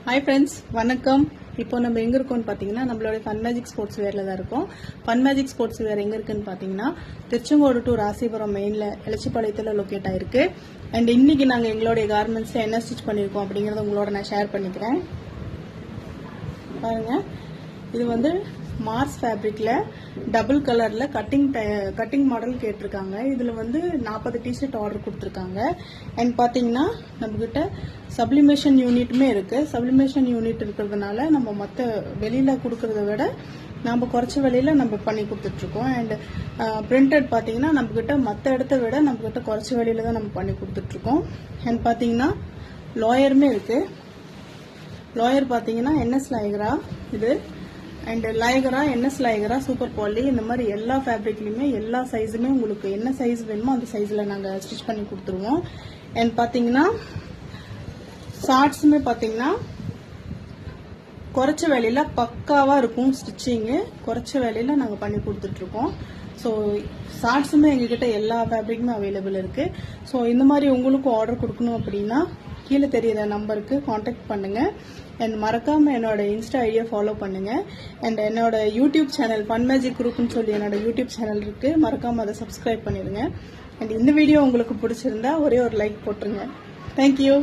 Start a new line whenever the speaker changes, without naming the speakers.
Hi friends, வணக்கம். இப்போ நம்ம எங்க இருக்கோம்னு பாத்தீங்கன்னா நம்மளோட ஃபன் மேஜிக் ஸ்போர்ட்ஸ் வேர்ல தான் இருக்கோம். ஃபன் மேஜிக் ஸ்போர்ட்ஸ் வேர் எங்க இருக்குன்னு பாத்தீங்கன்னா திருச்செங்கோடு டு ராசிபுரம் மெயின்ல எலச்சிபாளையத்துல லொகேட் ஆயிருக்கு. அண்ட் இன்னைக்கு நாங்க எங்களுடைய கார்மெண்ட்ஸ்ல என்ன ஸ்டிச் பண்ணிருக்கோம் அப்படிங்கறத உங்களோட நான் ஷேர் பண்ணிக்கிறேன். பாருங்க, இது வந்து மார்ஸ் ஃபேப்ரிக்ல டபுள் கலர்ல கட்டிங் மாடல் கேட்டிருக்காங்க. இதுல வந்து 40 டிஷர்ட் ஆர்டர் கொடுத்துருக்காங்க. அண்ட் பாத்தீங்கன்னா நம்ம கிட்ட சப்ளிமேஷன் யூனிட்டுமே இருக்கு. சப்ளிமேஷன் யூனிட் இருக்கிறதுனால நம்ம மற்ற வெளியில கொடுக்கறத விட நம்ம குறைச்ச விலையில நம்ம பண்ணி கொடுத்துட்டு இருக்கோம். அண்ட் பிரிண்டட் பாத்தீங்கன்னா நம்ம கிட்ட மற்ற இடத்த விட நம்ம கிட்ட குறைச்ச விலையில தான் நம்ம பண்ணி கொடுத்துட்டு இருக்கோம். அண்ட் பாத்தீங்கன்னா லாயருமே இருக்கு. லாயர் பாத்தீங்கன்னா NS லைகரா இது and Lycra NS Lycra super poly இந்த மாதிரி எல்லா ஃபேப்ரிக்லயுமே எல்லா சைஸுமே உங்களுக்கு என்ன சைஸ் வேணுமோ அந்த சைஸ்ல நாங்க ஸ்டிச் பண்ணி கொடுத்துருவோம். அண்ட் பாத்தீங்கன்னா ஷார்ட்ஸுமே பாத்தீங்கன்னா குறைச்ச வேலையில பக்காவா இருக்கும். ஸ்டிச்சிங்கு குறைச்ச வேலையில நாங்க பண்ணி கொடுத்துட்டு இருக்கோம். ஸோ ஷார்ட்ஸுமே எங்ககிட்ட எல்லா ஃபேப்ரிக்குமே அவைலபிள் இருக்கு. ஸோ இந்த மாதிரி உங்களுக்கும் ஆர்டர் கொடுக்கணும் அப்படின்னா கீழே தெரியுற நம்பருக்கு காண்டாக்ட் பண்ணுங்க. அண்ட் மறக்காம என்னோட இன்ஸ்டா ஐடியா ஃபாலோ பண்ணுங்க. அண்ட் என்னோட யூடியூப் சேனல் ஃபன் மேஜிக் குரூப்னு சொல்லி என்னோட யூடியூப் சேனல் இருக்கு, மறக்காம அதை சப்ஸ்கிரைப் பண்ணிடுங்க. அண்ட் இந்த வீடியோ உங்களுக்கு பிடிச்சிருந்தா ஒரே ஒரு லைக் போட்டுருங்க. தேங்க்யூ.